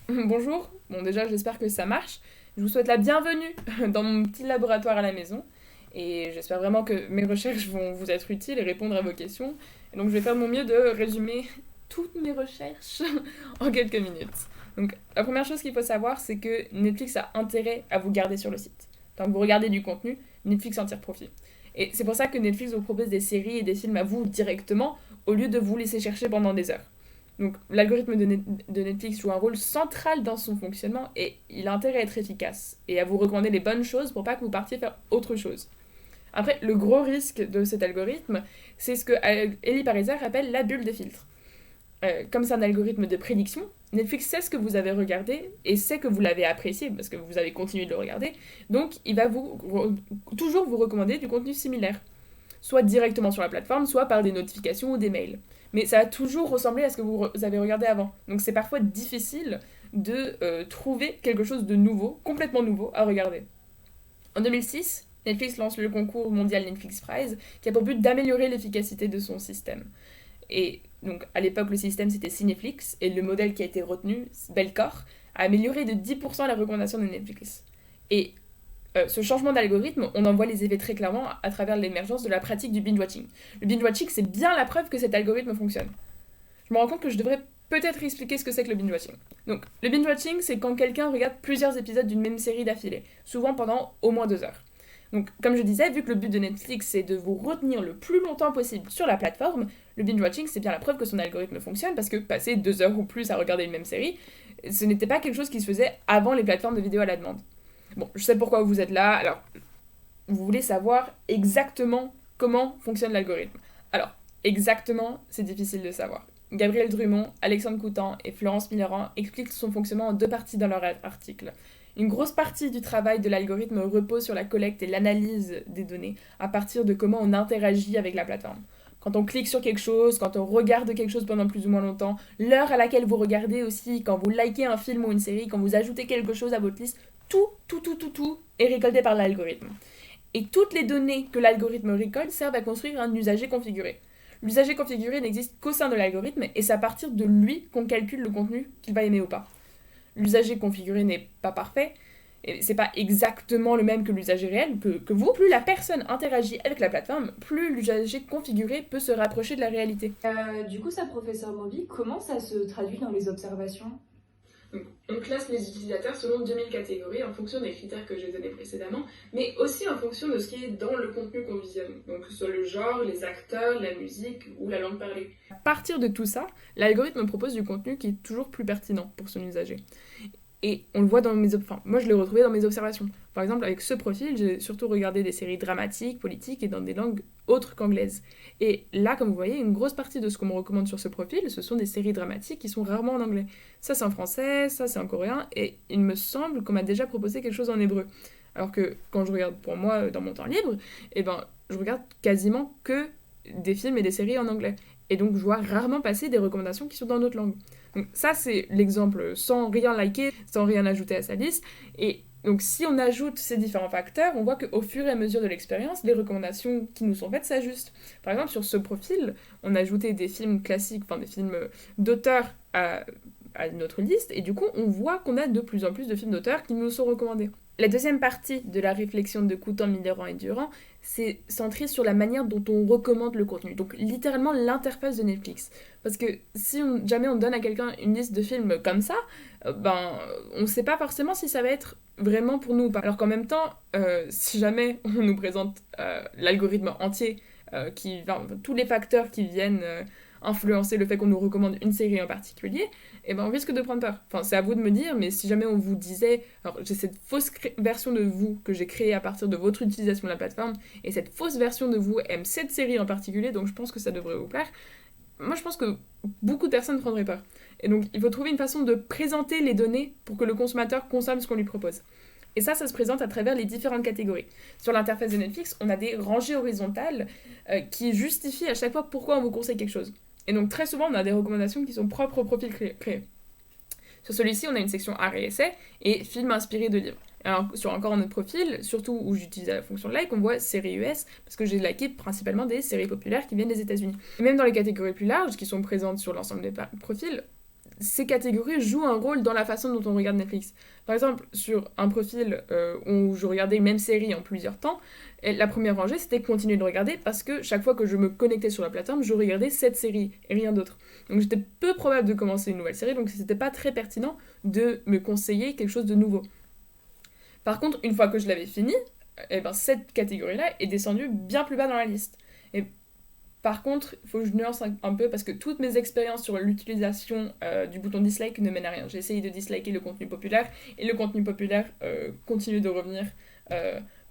Bonjour, bon déjà j'espère que ça marche. Je vous souhaite la bienvenue dans mon petit laboratoire à la maison et j'espère vraiment que mes recherches vont vous être utiles et répondre à vos questions. Et donc je vais faire de mon mieux de résumer toutes mes recherches en quelques minutes. Donc la première chose qu'il faut savoir, c'est que Netflix a intérêt à vous garder sur le site. Tant que vous regardez du contenu, Netflix en tire profit. Et c'est pour ça que Netflix vous propose des séries et des films à vous directement au lieu de vous laisser chercher pendant des heures. Donc l'algorithme de Netflix joue un rôle central dans son fonctionnement et il a intérêt à être efficace et à vous recommander les bonnes choses pour pas que vous partiez faire autre chose. Après, le gros risque de cet algorithme, c'est ce que Eli Pariser appelle la bulle de filtre. Comme c'est un algorithme de prédiction, Netflix sait ce que vous avez regardé et sait que vous l'avez apprécié parce que vous avez continué de le regarder, donc il va toujours vous recommander du contenu similaire, soit directement sur la plateforme, soit par des notifications ou des mails. Mais ça va toujours ressembler à ce que vous avez regardé avant. Donc c'est parfois difficile de trouver quelque chose de nouveau, complètement nouveau, à regarder. En 2006, Netflix lance le concours mondial Netflix Prize, qui a pour but d'améliorer l'efficacité de son système. Et donc à l'époque, le système c'était Cineflix, et le modèle qui a été retenu, Belcore, a amélioré de 10% la recommandation de Netflix. Et ce changement d'algorithme, on en voit les effets très clairement à travers l'émergence de la pratique du binge-watching. Le binge-watching, c'est bien la preuve que cet algorithme fonctionne. Je me rends compte que je devrais peut-être expliquer ce que c'est que le binge-watching. Donc, le binge-watching, c'est quand quelqu'un regarde plusieurs épisodes d'une même série d'affilée, souvent pendant au moins 2 heures. Donc, comme je disais, vu que le but de Netflix, c'est de vous retenir le plus longtemps possible sur la plateforme, le binge-watching, c'est bien la preuve que son algorithme fonctionne, parce que passer 2 heures ou plus à regarder une même série, ce n'était pas quelque chose qui se faisait avant les plateformes de vidéo à la demande. Bon, je sais pourquoi vous êtes là. Alors, vous voulez savoir exactement comment fonctionne l'algorithme. Alors, exactement, c'est difficile de savoir. Gabriel Drummond, Alexandre Coutan et Florence Millerand expliquent son fonctionnement en 2 parties dans leur article. Une grosse partie du travail de l'algorithme repose sur la collecte et l'analyse des données à partir de comment on interagit avec la plateforme. Quand on clique sur quelque chose, quand on regarde quelque chose pendant plus ou moins longtemps, l'heure à laquelle vous regardez aussi, quand vous likez un film ou une série, quand vous ajoutez quelque chose à votre liste, tout est récolté par l'algorithme. Et toutes les données que l'algorithme récolte servent à construire un usager configuré. L'usager configuré n'existe qu'au sein de l'algorithme et c'est à partir de lui qu'on calcule le contenu qu'il va aimer ou pas. L'usager configuré n'est pas parfait, et c'est pas exactement le même que l'usager réel que vous. Plus la personne interagit avec la plateforme, plus l'usager configuré peut se rapprocher de la réalité. Du coup, ça, professeur Moby, comment ça se traduit dans les observations? Donc, on classe les utilisateurs selon 2000 catégories en fonction des critères que j'ai donnés précédemment, mais aussi en fonction de ce qui est dans le contenu qu'on visionne. Donc, que ce soit le genre, les acteurs, la musique ou la langue parlée. À partir de tout ça, l'algorithme propose du contenu qui est toujours plus pertinent pour son usager. Et on le voit dans enfin, moi je l'ai retrouvé dans mes observations. Par exemple, avec ce profil, j'ai surtout regardé des séries dramatiques, politiques et dans des langues autres qu'anglaises. Et là, comme vous voyez, une grosse partie de ce qu'on me recommande sur ce profil, ce sont des séries dramatiques qui sont rarement en anglais. Ça c'est en français, ça c'est en coréen, et il me semble qu'on m'a déjà proposé quelque chose en hébreu. Alors que quand je regarde pour moi dans mon temps libre, eh ben, je regarde quasiment que des films et des séries en anglais. Et donc je vois rarement passer des recommandations qui sont dans d'autres langues. Donc ça c'est l'exemple sans rien liker, sans rien ajouter à sa liste. Et donc si on ajoute ces différents facteurs, on voit qu'au fur et à mesure de l'expérience, les recommandations qui nous sont faites s'ajustent. Par exemple sur ce profil, on a ajouté des films classiques, enfin des films d'auteurs à notre liste, et du coup on voit qu'on a de plus en plus de films d'auteurs qui nous sont recommandés. La deuxième partie de la réflexion de Coutan, Millerand et Durand, c'est centré sur la manière dont on recommande le contenu. Donc littéralement l'interface de Netflix. Parce que si jamais on donne à quelqu'un une liste de films comme ça, on ne sait pas forcément si ça va être vraiment pour nous ou pas. Alors qu'en même temps, si jamais on nous présente l'algorithme entier, tous les facteurs qui viennent influencer le fait qu'on nous recommande une série en particulier, et ben on risque de prendre peur. Enfin, c'est à vous de me dire, mais si jamais on vous disait, alors j'ai cette fausse version de vous que j'ai créée à partir de votre utilisation de la plateforme, et cette fausse version de vous aime cette série en particulier, donc je pense que ça devrait vous plaire. Moi, je pense que beaucoup de personnes prendraient peur. Et donc, il faut trouver une façon de présenter les données pour que le consommateur consomme ce qu'on lui propose. Et ça se présente à travers les différentes catégories. Sur l'interface de Netflix, on a des rangées horizontales qui justifient à chaque fois pourquoi on vous conseille quelque chose. Et donc très souvent, on a des recommandations qui sont propres au profil créé. Sur celui-ci, on a une section art et essai et films inspirés de livres. Alors, sur encore un autre profil, surtout où j'utilise la fonction like, on voit séries US, parce que j'ai liké principalement des séries populaires qui viennent des États-Unis. Et même dans les catégories plus larges, qui sont présentes sur l'ensemble des profils, ces catégories jouent un rôle dans la façon dont on regarde Netflix. Par exemple, sur un profil où je regardais une même série en plusieurs temps, la première rangée, c'était continuer de regarder parce que chaque fois que je me connectais sur la plateforme, je regardais cette série et rien d'autre. Donc j'étais peu probable de commencer une nouvelle série, donc c'était pas très pertinent de me conseiller quelque chose de nouveau. Par contre, une fois que je l'avais fini, eh ben, cette catégorie-là est descendue bien plus bas dans la liste. Et par contre, il faut que je nuance un peu parce que toutes mes expériences sur l'utilisation du bouton dislike ne mènent à rien. J'ai essayé de disliker le contenu populaire et le contenu populaire continue de revenir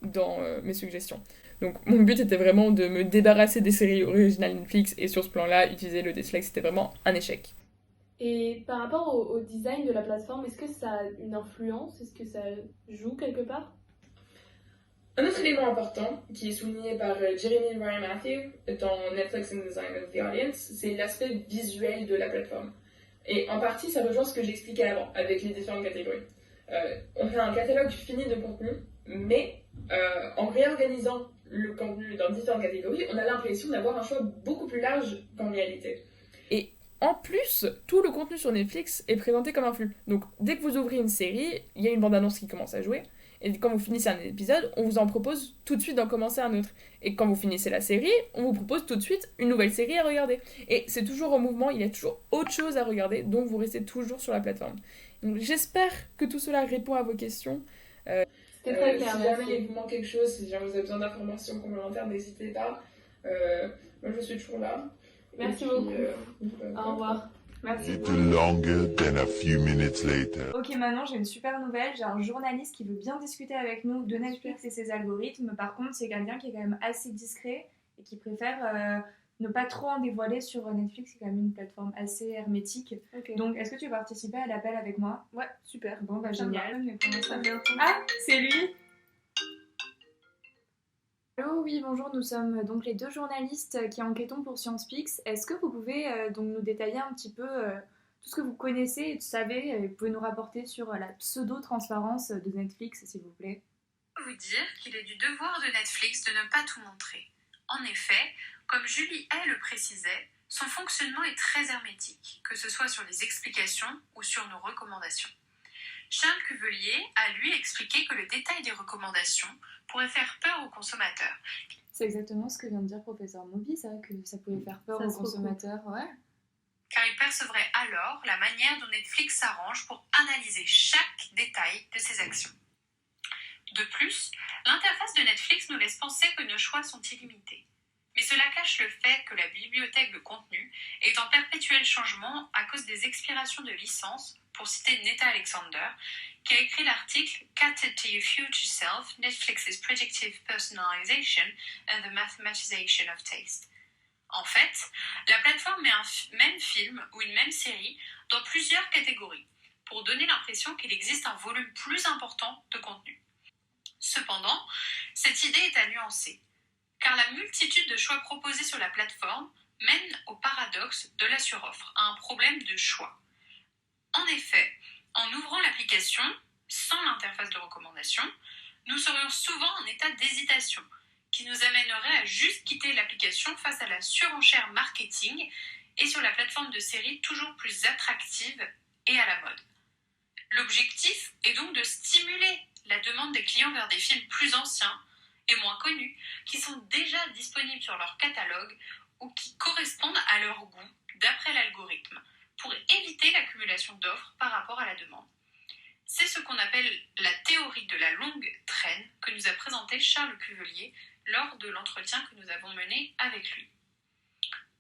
dans mes suggestions. Donc mon but était vraiment de me débarrasser des séries originales Netflix et sur ce plan-là, utiliser le dislike, c'était vraiment un échec. Et par rapport au design de la plateforme, est-ce que ça a une influence? Est-ce que ça joue quelque part? Un autre élément important qui est souligné par Jeremy Ryan Matthew dans Netflix and the Design of the Audience, c'est l'aspect visuel de la plateforme. Et en partie, ça rejoint ce que j'expliquais avant avec les différentes catégories. On a un catalogue fini de contenu, mais en réorganisant le contenu dans différentes catégories, on a l'impression d'avoir un choix beaucoup plus large qu'en réalité. Et en plus, tout le contenu sur Netflix est présenté comme un flux. Donc, dès que vous ouvrez une série, il y a une bande-annonce qui commence à jouer. Et quand vous finissez un épisode, on vous en propose tout de suite d'en commencer un autre. Et quand vous finissez la série, on vous propose tout de suite une nouvelle série à regarder. Et c'est toujours en mouvement, il y a toujours autre chose à regarder, donc vous restez toujours sur la plateforme. Donc, j'espère que tout cela répond à vos questions. C'était très clair, Si merci. jamais il vous manque quelque chose, si jamais vous avez besoin d'informations complémentaires, n'hésitez pas. Moi, je suis toujours là. Merci Et beaucoup. puis, Au revoir. Merci. Little longer than a few minutes later. Ok, maintenant j'ai une super nouvelle. J'ai un journaliste qui veut bien discuter avec nous de Netflix et ses algorithmes. Par contre, c'est quelqu'un qui est quand même assez discret et qui préfère ne pas trop en dévoiler sur Netflix. C'est quand même une plateforme assez hermétique. Ok. Donc, est-ce que tu veux participer à l'appel avec moi? Ouais, super. Bon, bah Ça me génial. va. Mais comment ça vient. Ah, c'est lui! Allô, oui, bonjour, nous sommes donc les deux journalistes qui enquêtons pour SciencePix. Est-ce que vous pouvez donc nous détailler un petit peu tout ce que vous connaissez et savez et vous pouvez nous rapporter sur la pseudo-transparence de Netflix, s'il vous plaît? Vous dire qu'il est du devoir de Netflix de ne pas tout montrer. En effet, comme Julie Hay le précisait, son fonctionnement est très hermétique, que ce soit sur les explications ou sur nos recommandations. Charles Cuvelier a lui expliqué que le détail des recommandations pourrait faire peur aux consommateurs. C'est exactement ce que vient de dire professeur Moby, c'est vrai que ça pouvait faire peur Ça aux se recoupe. consommateurs, ouais. Car il percevrait alors la manière dont Netflix s'arrange pour analyser chaque détail de ses actions. De plus, l'interface de Netflix nous laisse penser que nos choix sont illimités. Mais cela cache le fait que la bibliothèque de contenu est en perpétuel changement à cause des expirations de licences, pour citer Netta Alexander, qui a écrit l'article Catered to Your Future Self, Netflix's Predictive Personalization and the Mathematization of Taste. En fait, la plateforme met un même film ou une même série dans plusieurs catégories, pour donner l'impression qu'il existe un volume plus important de contenu. Cependant, cette idée est à nuancer, car la multitude de choix proposés sur la plateforme mène au paradoxe de la suroffre, à un problème de choix. En effet, en ouvrant l'application, sans l'interface de recommandation, nous serions souvent en état d'hésitation, qui nous amènerait à juste quitter l'application face à la surenchère marketing et sur la plateforme de séries toujours plus attractive et à la mode. L'objectif est donc de stimuler la demande des clients vers des films plus anciens et moins connus, qui sont déjà disponibles sur leur catalogue ou qui correspondent à leur goût d'après l'algorithme, pour éviter l'accumulation d'offres par rapport à la demande. C'est ce qu'on appelle la théorie de la longue traîne que nous a présenté Charles Cuvelier lors de l'entretien que nous avons mené avec lui.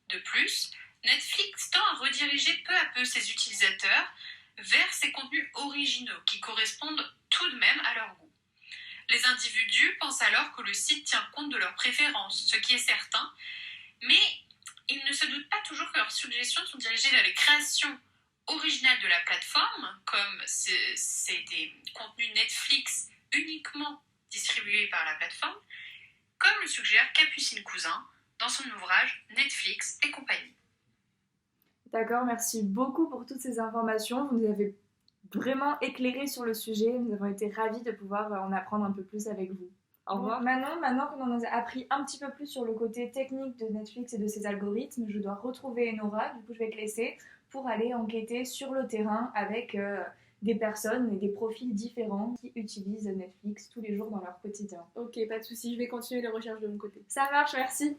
De plus, Netflix tend à rediriger peu à peu ses utilisateurs vers ses contenus originaux qui correspondent tout de même à leur goût. Les individus pensent alors que le site tient compte de leurs préférences, ce qui est certain, mais ils ne se doutent pas toujours que leurs suggestions sont dirigées vers les créations originales de la plateforme, comme c'est des contenus Netflix uniquement distribués par la plateforme, comme le suggère Capucine Cousin dans son ouvrage Netflix et compagnie. D'accord, merci beaucoup pour toutes ces informations. Vous nous avez vraiment éclairé sur le sujet. Nous avons été ravis de pouvoir en apprendre un peu plus avec vous. Au revoir. Maintenant qu'on en a appris un petit peu plus sur le côté technique de Netflix et de ses algorithmes, je dois retrouver Nora. Du coup, je vais te laisser pour aller enquêter sur le terrain avec des personnes et des profils différents qui utilisent Netflix tous les jours dans leur quotidien. Ok, pas de soucis, je vais continuer les recherches de mon côté. Ça marche, merci.